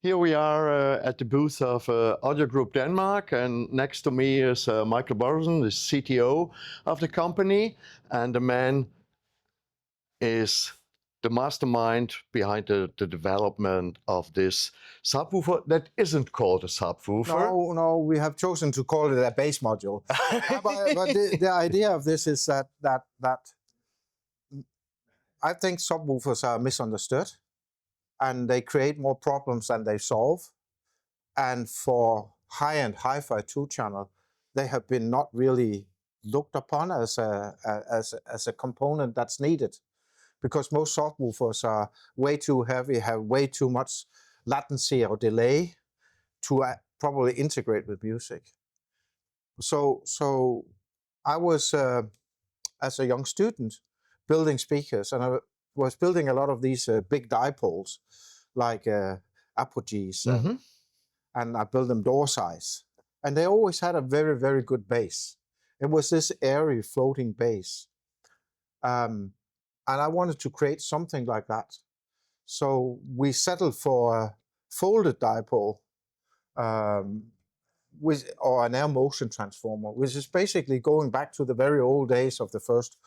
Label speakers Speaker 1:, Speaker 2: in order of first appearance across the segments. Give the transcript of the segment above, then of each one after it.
Speaker 1: Here we are at the booth of Audio Group Denmark, and next to me is Michael Børresen, the CTO of the company, and the man is the mastermind behind the development of this subwoofer that isn't called a subwoofer.
Speaker 2: No, we have chosen to call it a bass module. but the idea of this is that I think subwoofers are misunderstood, and they create more problems than they solve. And for high-end HiFi 2-channel, they have been not really looked upon as a component that's needed, because most subwoofers are way too heavy, have way too much latency or delay to probably integrate with music. So I was, as a young student, building speakers, and I was building a lot of these big dipoles, like apogees, and I built them door size. And they always had a very, very good bass. It was this airy, floating bass. And I wanted to create something like that. So we settled for a folded dipole, or an air motion transformer, which is basically going back to the very old days of the first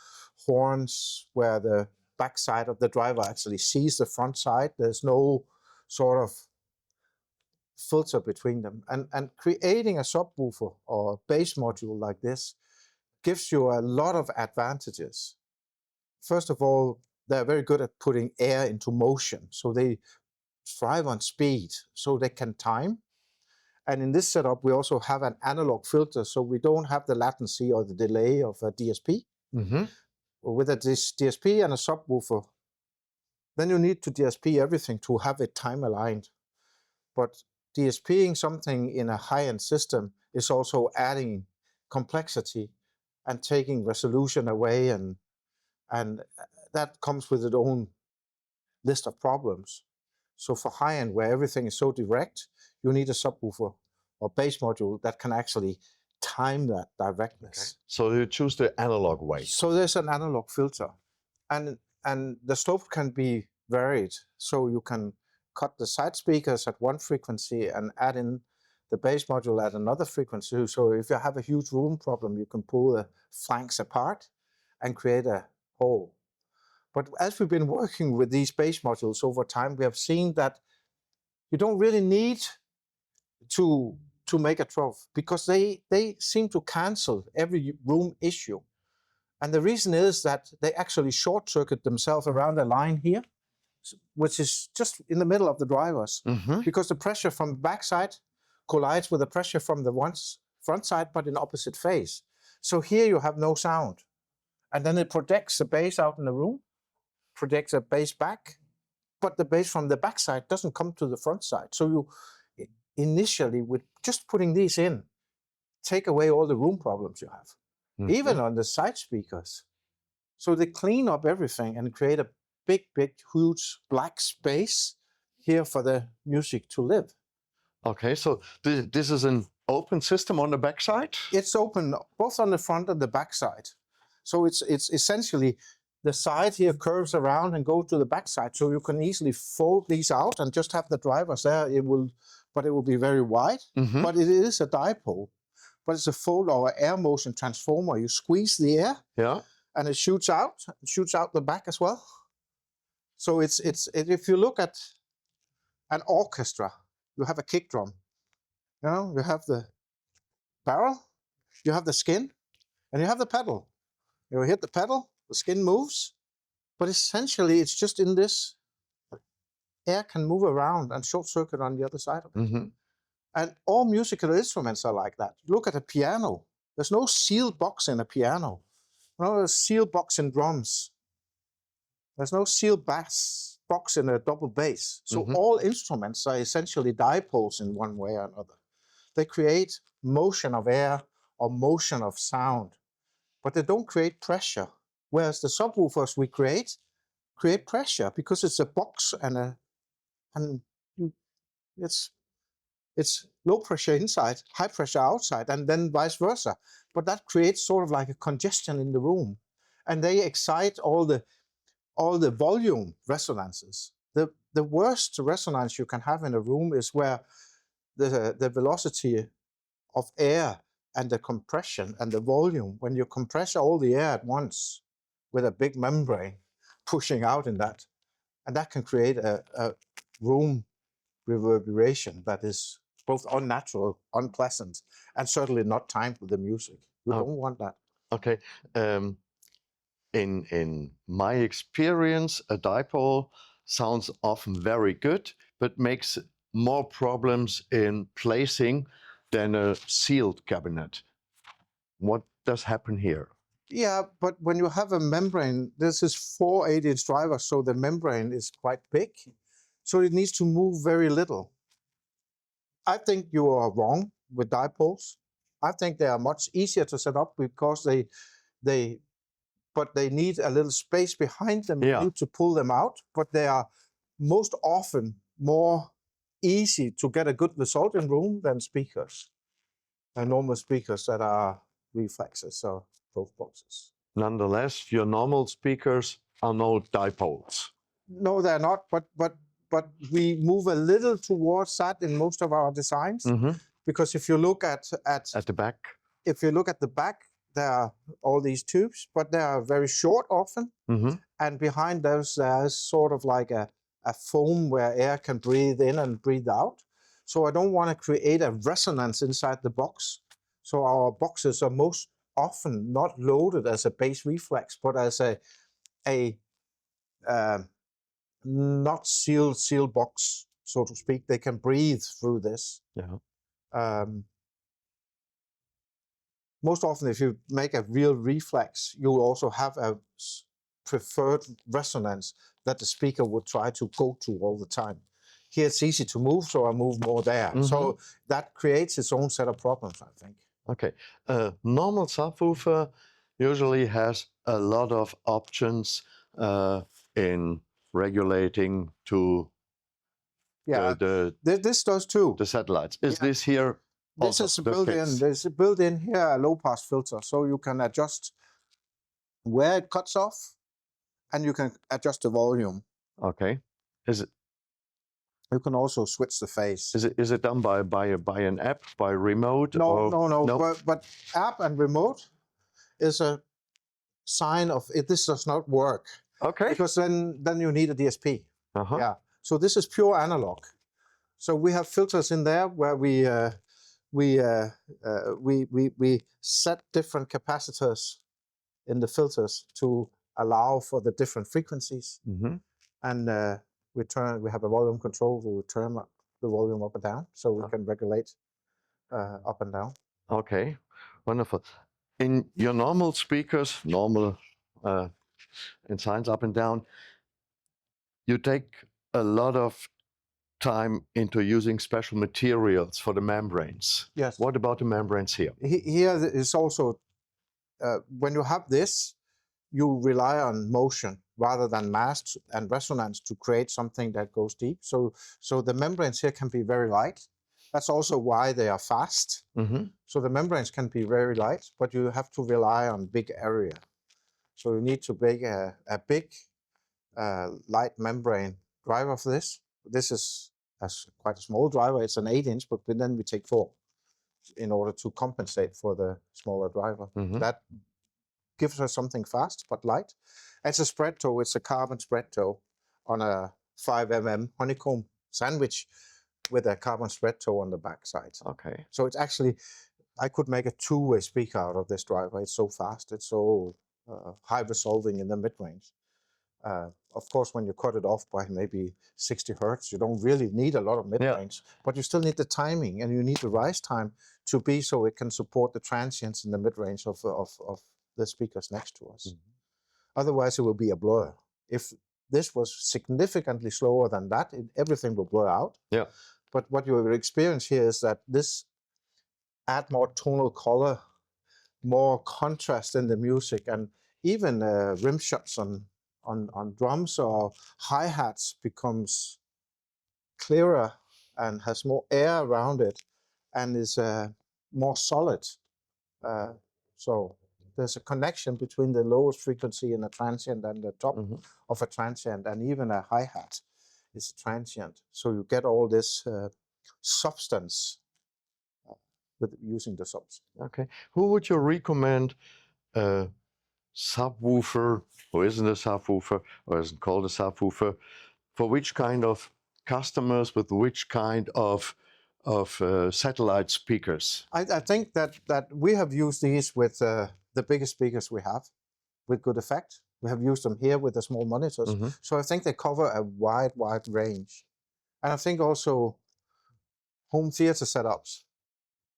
Speaker 2: horns, where the back side of the driver actually sees the front side. There's no sort of filter between them. And creating a subwoofer or bass module like this gives you a lot of advantages. First of all, they're very good at putting air into motion. So they thrive on speed, so they can time. And in this setup, we also have an analog filter, so we don't have the latency or the delay of a DSP. With a DSP and a subwoofer, then you need to DSP everything to have it time aligned. But DSPing something in a high-end system is also adding complexity and taking resolution away, and that comes with its own list of problems. So for high-end, where everything is so direct, you need a subwoofer or bass module that can actually time that directness.
Speaker 1: Okay. So you choose the analog way.
Speaker 2: So there's an analog filter, and the slope can be varied. So you can cut the side speakers at one frequency and add in the bass module at another frequency. So if you have a huge room problem, you can pull the flanks apart and create a hole. But as we've been working with these bass modules over time, we have seen that you don't really need to make a trough, because they seem to cancel every room issue. And the reason is that they actually short circuit themselves around a line here, which is just in the middle of the drivers, because the pressure from the back side collides with the pressure from the front side, but in opposite phase. So here you have no sound. And then it protects the bass out in the room, protects the bass back, but the bass from the back side doesn't come to the front side. So you initially, with just putting these in, take away all the room problems you have, even on the side speakers. So they clean up everything and create a big, huge black space here for the music to live.
Speaker 1: Okay, so this is an open system on the back side?
Speaker 2: It's open both on the front and the back side. So it's essentially the side here curves around and goes to the back side. So you can easily fold these out and just have the drivers there. But it will be very wide. But it is a dipole. But it's a fold or air motion transformer. You squeeze the air, and it shoots out the back as well. So if you look at an orchestra, you have a kick drum. You have the barrel, you have the skin, and you have the pedal. You hit the pedal, the skin moves, but essentially it's just in this. Air can move around and short circuit on the other side of it. And all musical instruments are like that. Look at a piano. There's no sealed box in a piano. There's a sealed box in drums. There's no sealed bass box in a double bass. So all instruments are essentially dipoles in one way or another. They create motion of air or motion of sound, but they don't create pressure. Whereas the subwoofers we create pressure, because it's a box and it's low pressure inside, high pressure outside, and then vice versa. But that creates sort of like a congestion in the room, and they excite all the volume resonances. The the worst resonance you can have in a room is where the velocity of air and the compression and the volume, when you compress all the air at once with a big membrane pushing out in that, and that can create a room reverberation that is both unnatural, unpleasant, and certainly not timed with the music. You don't want that.
Speaker 1: Okay. In my experience, a dipole sounds often very good, but makes more problems in placing than a sealed cabinet. What does happen here?
Speaker 2: Yeah, but when you have a membrane, this is 4 8-inch drivers, so the membrane is quite big. So it needs to move very little. I think you are wrong with dipoles. I think they are much easier to set up because they need a little space behind them.
Speaker 1: Yeah.
Speaker 2: You need to pull them out, but they are most often more easy to get a good result in room than speakers, normal speakers that are reflexes or both boxes.
Speaker 1: Nonetheless, your normal speakers are no dipoles.
Speaker 2: No, they're not, but we move a little towards that in most of our designs.
Speaker 1: Mm-hmm.
Speaker 2: Because if you look at
Speaker 1: the back,
Speaker 2: if you look at the back, there are all these tubes, but they are very short often.
Speaker 1: mm-hmm.
Speaker 2: And behind those, there's sort of like a foam where air can breathe in and breathe out. So I don't want to create a resonance inside the box. So our boxes are most often not loaded as a bass reflex, but as a not sealed box, so to speak. They can breathe through this.
Speaker 1: Yeah.
Speaker 2: Most often, if you make a real reflex, you will also have a preferred resonance that the speaker would try to go to all the time. Here it's easy to move, so I move more there.
Speaker 1: Mm-hmm.
Speaker 2: So that creates its own set of problems, I think.
Speaker 1: Okay. Normal subwoofer usually has a lot of options in regulating to
Speaker 2: Yeah, this does too.
Speaker 1: the satellites. Is this here?
Speaker 2: This is built-in. There's a built-in here a low-pass filter, so you can adjust where it cuts off, and you can adjust the volume.
Speaker 1: Okay. Is it?
Speaker 2: You can also switch the phase.
Speaker 1: Is it done by an app, by remote?
Speaker 2: No,
Speaker 1: or?
Speaker 2: no. But app and remote is a sign of it. This does not work.
Speaker 1: Okay.
Speaker 2: Because then you need a DSP.
Speaker 1: Uh-huh.
Speaker 2: Yeah. So this is pure analog. So we have filters in there where we set different capacitors in the filters to allow for the different frequencies.
Speaker 1: Mm-hmm.
Speaker 2: And we have a volume control to turn up the volume up and down, so we can regulate up and down.
Speaker 1: Okay, wonderful. In your normal speakers, in signs up and down, you take a lot of time into using special materials for the membranes.
Speaker 2: Yes.
Speaker 1: What about the membranes here?
Speaker 2: Here is also, when you have this, you rely on motion rather than mass and resonance to create something that goes deep. So the membranes here can be very light. That's also why they are fast.
Speaker 1: Mm-hmm.
Speaker 2: So the membranes can be very light, but you have to rely on big area. So you need to make a big light membrane driver for this. This is quite a small driver. It's an 8-inch, but then we take 4 in order to compensate for the smaller driver.
Speaker 1: Mm-hmm.
Speaker 2: That gives us something fast but light. It's a spread toe. It's a carbon spread toe on a 5 mm honeycomb sandwich with a carbon spread toe on the back side.
Speaker 1: Okay.
Speaker 2: So it's actually, I could make a 2-way speaker out of this driver. It's so fast. It's so high resolving in the mid-range. Of course, when you cut it off by maybe 60 hertz, you don't really need a lot of mid-range, but you still need the timing and you need the rise time to be so it can support the transients in the mid-range of the speakers next to us. Mm-hmm. Otherwise, it will be a blur. If this was significantly slower than that, everything will blur out.
Speaker 1: Yeah.
Speaker 2: But what you will experience here is that this add more tonal color, more contrast in the music, and even rim shots on drums or hi-hats becomes clearer and has more air around it and is more solid. So there's a connection between the lowest frequency in a transient and the top of a transient, and even a hi-hat is transient. So you get all this substance with using the subs.
Speaker 1: Okay. Who would you recommend a subwoofer, or isn't a subwoofer, or isn't called a subwoofer, for which kind of customers with which kind of satellite speakers?
Speaker 2: I think that we have used these with the biggest speakers we have, with good effect. We have used them here with the small monitors.
Speaker 1: Mhm.
Speaker 2: So I think they cover a wide range. And I think also home theater setups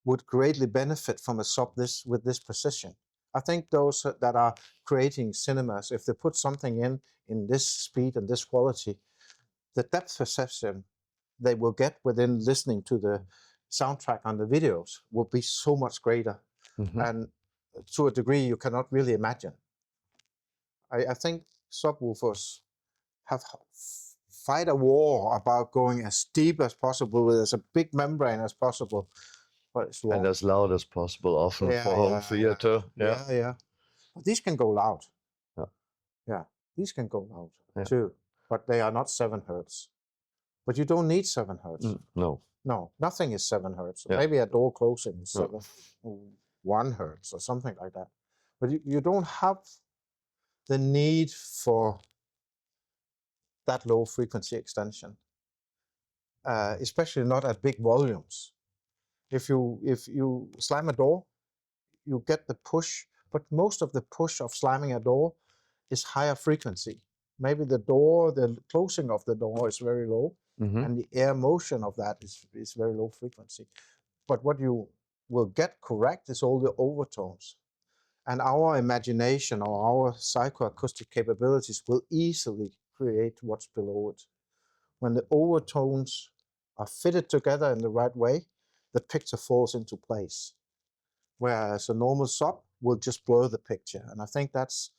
Speaker 2: would greatly benefit from a sub with this precision. I think those that are creating cinemas, if they put something in this speed and this quality, the depth perception they will get within listening to the soundtrack on the videos will be so much greater.
Speaker 1: Mhm.
Speaker 2: And to a degree you cannot really imagine. I think subwoofers have fight a war about going as deep as possible with as a big membrane as possible, but it's long.
Speaker 1: And as loud as possible, often for home theater.
Speaker 2: Yeah. But these can go loud.
Speaker 1: Yeah.
Speaker 2: These can go loud
Speaker 1: Yeah.
Speaker 2: too, but they are not 7 hertz. But you don't need 7 hertz.
Speaker 1: No.
Speaker 2: No, nothing is 7 hertz.
Speaker 1: Yeah.
Speaker 2: Maybe a door closing is
Speaker 1: No.
Speaker 2: 1 hertz or something like that. But you don't have the need for that low frequency extension, especially not at big volumes. If you slam a door, you get the push, but most of the push of slamming a door is higher frequency. Maybe the closing of the door is very low, and the air motion of that is very low frequency. But what you will get correct is all the overtones. And our imagination or our psychoacoustic capabilities will easily create what's below it. When the overtones are fitted together in the right way, the picture falls into place. Whereas a normal sub will just blur the picture. And I think that's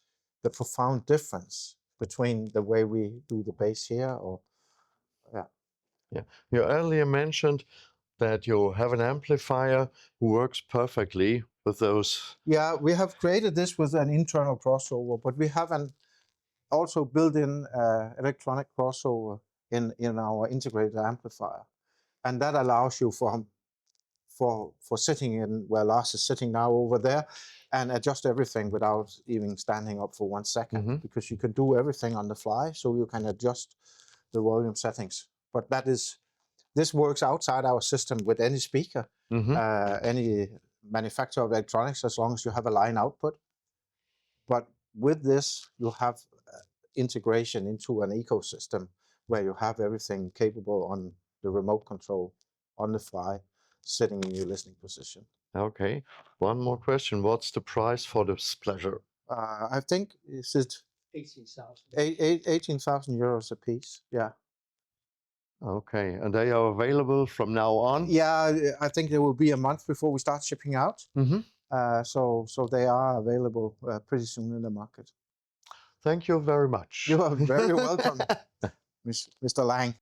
Speaker 2: the profound difference between the way we do the bass here
Speaker 1: Yeah. You earlier mentioned that you have an amplifier who works perfectly with those.
Speaker 2: Yeah, we have created this with an internal crossover, but we have also built-in electronic crossover in our integrated amplifier. And that allows you for sitting in where Lars is sitting now over there and adjust everything without even standing up for 1 second, because you can do everything on the fly, so you can adjust the volume settings. But this works outside our system with any speaker, any manufacturer of electronics, as long as you have a line output. But with this, you have integration into an ecosystem where you have everything capable on the remote control, on the fly, sitting in your listening position.
Speaker 1: Okay. One more question. What's the price for this pleasure?
Speaker 2: I think is it 18,000 euros a piece. Yeah.
Speaker 1: Okay. And they are available from now on?
Speaker 2: Yeah, I think there will be a month before we start shipping out. So they are available pretty soon in the market.
Speaker 1: Thank you very much.
Speaker 2: You are very welcome, Mr. Lang.